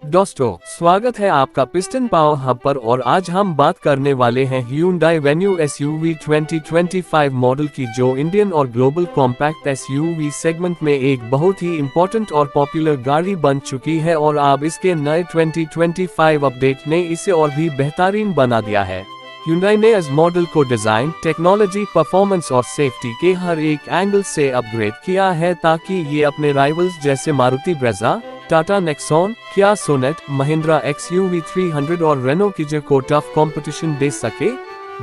दोस्तों, स्वागत है आपका पिस्टन पावर हब पर और आज हम बात करने वाले हैं Hyundai Venue SUV 2025 मॉडल की, जो इंडियन और ग्लोबल कॉम्पैक्ट SUV सेगमेंट में एक बहुत ही इम्पोर्टेंट और पॉपुलर गाड़ी बन चुकी है और अब इसके नए 2025 अपडेट ने इसे और भी बेहतरीन बना दिया है। Hyundai ने इस मॉडल को डिजाइन, टेक्नोलॉजी, परफॉर्मेंस और सेफ्टी के हर एक एंगल से अपग्रेड किया है ताकि ये अपने राइवल्स जैसे मारुति ब्रेज़ा, टाटा नेक्सॉन, किया सोनेट, महिंद्रा XUV 300 और रेनो किजर को टफ कंपटीशन दे सके।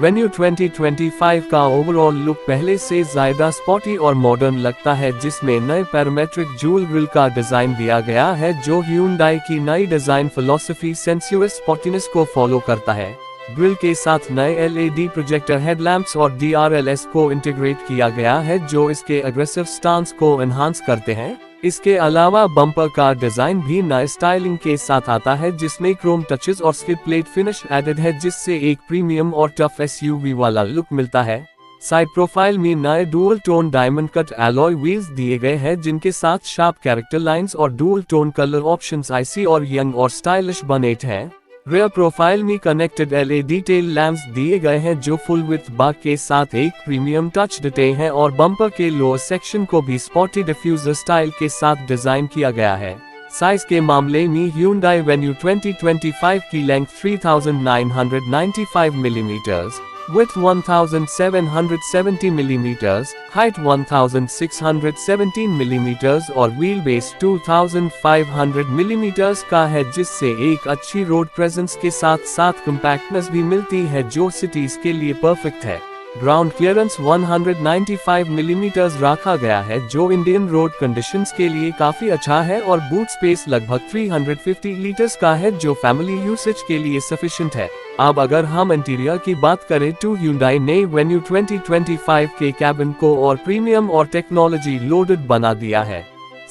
वेन्यू 2025 का ओवरऑल लुक पहले से ज्यादा स्पोर्टी और मॉडर्न लगता है, जिसमें नए पैरामेट्रिक जूल ग्रिल का डिजाइन दिया गया है जो Hyundai की नई डिजाइन फिलॉसफी सेंसुअस स्पोर्टीनेस को फॉलो करता है। ग्रिल के साथ नए LED प्रोजेक्टर हेडलैम्प्स और DRLS को इंटीग्रेट किया गया है जो इसके अग्रेसिव स्टांस को एनहांस करते हैं। इसके अलावा बम्पर का डिजाइन भी नए स्टाइलिंग के साथ आता है, जिसमें क्रोम टचेस और स्किड प्लेट फिनिश एडेड है, जिससे एक प्रीमियम और टफ SUV वाला लुक मिलता है। साइड प्रोफाइल में नए dual tone diamond cut alloy wheels दिए गए हैं, जिनके साथ शार्प कैरेक्टर लाइंस और dual tone colour options IC और यंग और स्टाइलिश बने हैं। रेयर प्रोफाइल में कनेक्टेड LED टेल लैंप्स दिए गए हैं जो फुल विथ बार के साथ एक प्रीमियम टच देते हैं और बम्पर के लोअर सेक्शन को भी स्पोर्टी डिफ्यूजर स्टाइल के साथ डिजाइन किया गया है। साइज के मामले में Hyundai Venue 2025 की length 3995 millimetre, width 1770 millimetre, height 1617 millimetre और व्हील बेस 2500 मिलीमीटर का है, जिससे एक अच्छी रोड प्रेजेंस के साथ साथ कम्पैक्टनेस भी मिलती है जो सिटीज के लिए परफेक्ट है। ग्राउंड क्लियरेंस 195 मिलीमीटर रखा गया है जो इंडियन रोड कंडीशंस के लिए काफी अच्छा है और बूट स्पेस लगभग 350 लीटर्स का है जो फैमिली यूसेज के लिए सफिशिएंट है। अब अगर हम इंटीरियर की बात करें तो Hyundai ने Venue 2025 के कैबिन को और प्रीमियम और टेक्नोलॉजी लोडेड बना दिया है।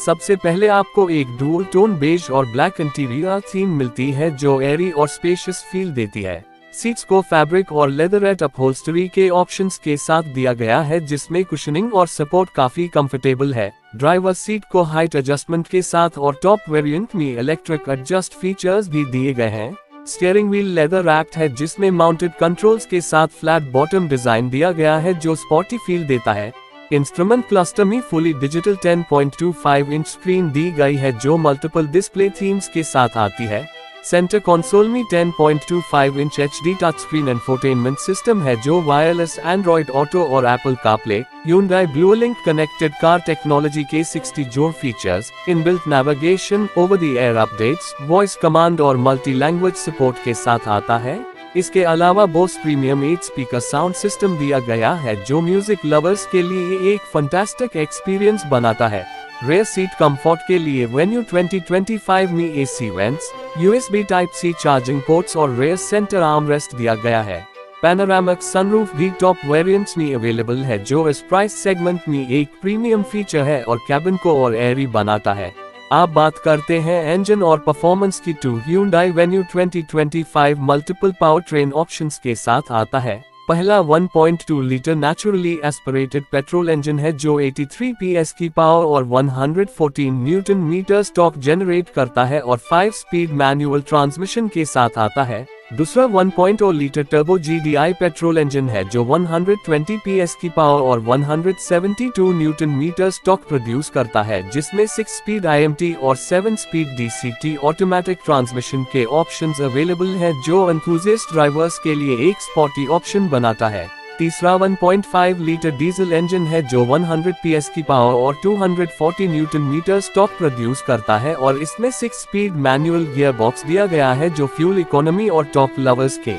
सबसे पहले आपको एक डुअल टोन बेज और ब्लैक इंटीरियर थीम मिलती है जो एयरी और स्पेशियस फील देती है। सीट्स को फैब्रिक और लेदरेट अपहोल्स्टरी के ऑप्शंस के साथ दिया गया है, जिसमें कुशनिंग और सपोर्ट काफी कंफर्टेबल है। ड्राइवर सीट को हाइट एडजस्टमेंट के साथ और टॉप वेरिएंट में इलेक्ट्रिक एडजस्ट फीचर्स भी दिए गए हैं। स्टीयरिंग व्हील लेदर रैप्ड है, जिसमें माउंटेड कंट्रोल्स के साथ फ्लैट बॉटम डिजाइन दिया गया है जो स्पोर्टी फील देता है। इंस्ट्रूमेंट क्लस्टर में फुली डिजिटल 10.25 इंच स्क्रीन दी गई है जो मल्टीपल डिस्प्ले थीम्स के साथ आती है। सेंटर कंसोल में 10.25 inch HD touch screen infotainment system है जो वायरलेस एंड्रॉइड ऑटो और Apple CarPlay, Hyundai Bluelink connected car technology के 60 जोड़ features, inbuilt navigation, over the air updates, voice command और मल्टी लैंग्वेज सपोर्ट के साथ आता है। इसके अलावा Bose premium 8 speaker sound system दिया गया है जो म्यूजिक लवर्स के लिए एक फंटास्टिक एक्सपीरियंस बनाता है। रेयर सीट कंफर्ट के लिए Venue 2025 में AC vents, USB Type-C charging ports और रेयर सेंटर आर्मरेस्ट दिया गया है। पैनोरामिक सनरूफ भी टॉप वेरिएंट्स में अवेलेबल है जो इस प्राइस सेगमेंट में एक प्रीमियम फीचर है और कैबिन को और एयरी बनाता है। आप बात करते हैं इंजन और परफॉर्मेंस की तो Hyundai Venue 2025 multiple power train options के साथ आता है। पहला 1.2 litre naturally aspirated petrol engine है जो 83 PS की पावर और 114 न्यूटन मीटर टॉर्क जनरेट करता है और 5 स्पीड मैनुअल ट्रांसमिशन के साथ आता है। दूसरा 1.0 litre turbo GDI petrol engine है जो 120 PS की पावर और 172 न्यूटन मीटर टॉर्क प्रोड्यूस करता है, जिसमें 6 स्पीड IMT और 7 स्पीड DCT ऑटोमेटिक ट्रांसमिशन के ऑप्शंस अवेलेबल हैं जो एंथुसियास्ट ड्राइवर्स के लिए एक स्पोर्टी ऑप्शन बनाता है। तीसरा 1.5 लीटर डीजल इंजन है जो 100 PS की पावर और 240 न्यूटन मीटर टॉर्क प्रोड्यूस करता है और इसमें 6 स्पीड मैनुअल गियर बॉक्स दिया गया है जो फ्यूल इकोनॉमी और टॉप लवर्स के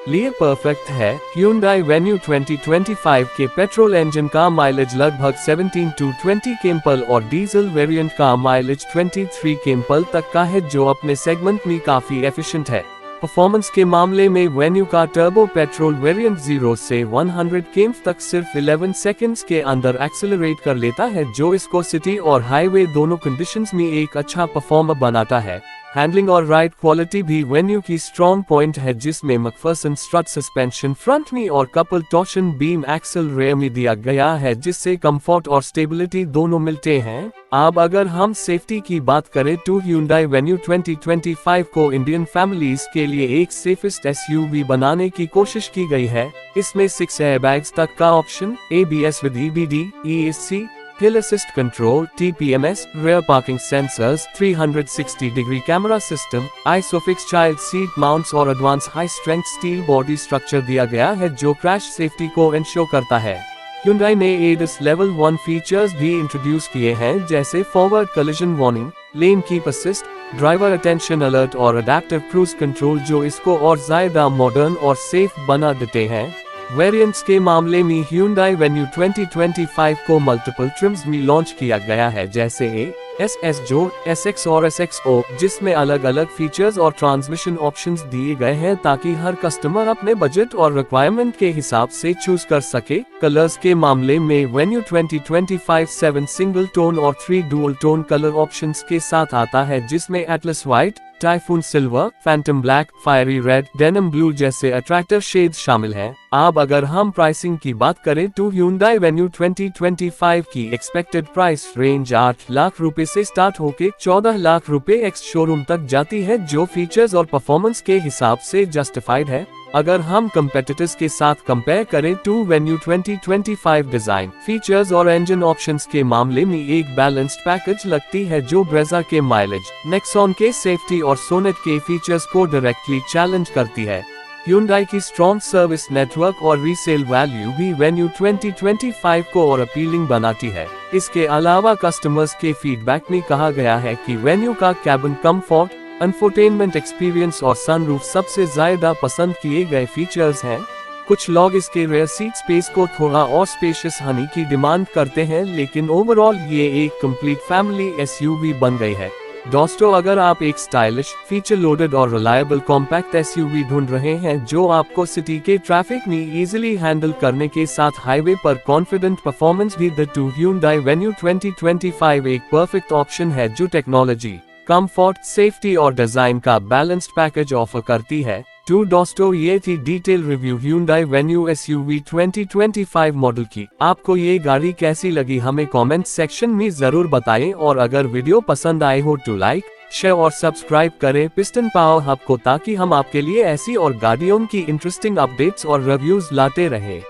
लिए परफेक्ट है। Hyundai Venue 2025 के पेट्रोल इंजन का माइलेज लगभग 17 to 20 kmph और डीजल वेरिएंट का माइलेज 23 kmph तक का है जो अपने सेगमेंट में काफी एफिशिएंट है। परफॉर्मेंस के मामले में Venue का टर्बो पेट्रोल वेरिएंट 0 से 100 km तक सिर्फ 11 सेकंड्स के अंदर एक्सेलरेट कर लेता है, जो इसको सिटी और हाईवे दोनों कंडीशंस में एक अच्छा परफॉर्मर बनाता है। हैंडलिंग और राइड क्वालिटी भी वेन्यू की स्ट्रॉन्ग पॉइंट है, जिसमें मैकफर्सन स्ट्रट सस्पेंशन फ्रंट में और couple torsion beam axle rear में दिया गया है, जिससे कंफर्ट और स्टेबिलिटी दोनों मिलते हैं। अब अगर हम सेफ्टी की बात करें तो Hyundai Venue 2025 को इंडियन फैमिलीज के लिए एक सेफेस्ट SUV बनाने की कोशिश की गई है। इसमें 6 एयरबैग्स तक का option, ABS with EBD, ESC, Hill Assist Control, TPMS, rear parking sensors, 360-degree camera system, ISOFIX child seat mounts और advanced high-strength steel body structure दिया गया है, जो क्रैश सेफ्टी को इंश्योर करता है। Hyundai ने ADAS लेवल 1 फीचर्स भी इंट्रोड्यूस किए हैं, जैसे forward collision warning, lane keep assist, driver attention alert और अडैप्टिव क्रूज कंट्रोल, जो इसको और ज्यादा मॉडर्न और सेफ बना देते हैं। वेरिएंट्स के मामले में Hyundai Venue 2025 को मल्टीपल ट्रिम्स में लॉन्च किया गया है, जैसे SS जोड़, SX और SXO, जिसमें अलग अलग फीचर्स और ट्रांसमिशन ऑप्शंस दिए गए हैं ताकि हर कस्टमर अपने बजट और रिक्वायरमेंट के हिसाब से चूज कर सके। कलर्स के मामले में Venue 2025 7 सिंगल टोन और 3 डुअल टोन कलर ऑप्शंस के साथ आता है, जिसमें Atlas white, typhoon silver, Phantom black, fiery red, denim blue जैसे अट्रैक्टिव शेड्स शामिल हैं। अब अगर हम प्राइसिंग की बात करें तो Hyundai Venue 2025 की एक्सपेक्टेड प्राइस रेंज 8 लाख रुपए से स्टार्ट होकर 14 लाख रुपए एक्स शोरूम तक जाती है, जो फीचर्स और परफॉर्मेंस के हिसाब से जस्टिफाइड है। अगर हम कंपेटिटर्स के साथ कंपेयर करें तो Venue 2025 डिजाइन, फीचर्स और इंजन ऑप्शंस के मामले में एक बैलेंस्ड पैकेज लगती है, जो ब्रेजा के माइलेज, नेक्सॉन के सेफ्टी और सोनेट के फीचर्स को डायरेक्टली चैलेंज करती है। Hyundai की स्ट्रॉन्ग सर्विस नेटवर्क और रीसेल वैल्यू भी Venue 2025 को और अपीलिंग बनाती है। इसके अलावा कस्टमर्स के फीडबैक में कहा गया है कि Venue का कैबिन कंफर्ट, इंफोटेनमेंट एक्सपीरियंस और सनरूफ सबसे ज्यादा पसंद किए गए फीचर्स हैं। कुछ लोग इसके रेयर सीट स्पेस को थोड़ा और स्पेशियस होने की डिमांड करते हैं, लेकिन ओवरऑल ये एक कंप्लीट फैमिली SUV बन गई है। दोस्तों, अगर आप एक स्टाइलिश, फीचर लोडेड और रिलायबल कॉम्पैक्ट SUV ढूंढ रहे हैं जो आपको सिटी के ट्रैफिक में इजीली हैंडल करने के साथ हाईवे पर कॉन्फिडेंट परफॉर्मेंस भी दे, तो Hyundai Venue 2025 एक परफेक्ट ऑप्शन है, जो टेक्नोलॉजी, कंफर्ट, सेफ्टी और डिजाइन का बैलेंस्ड पैकेज ऑफर करती है। तो दोस्तों, ये थी detail review Hyundai Venue SUV 2025 model की। आपको ये गाड़ी कैसी लगी हमें कमेंट सेक्शन में जरूर बताएं, और अगर वीडियो पसंद आए हो तो लाइक, शेयर और सब्सक्राइब करें पिस्टन पावर हब को, ताकि हम आपके लिए ऐसी और गाड़ियों की इंटरेस्टिंग अपडेट्स और रिव्यूज लाते रहें।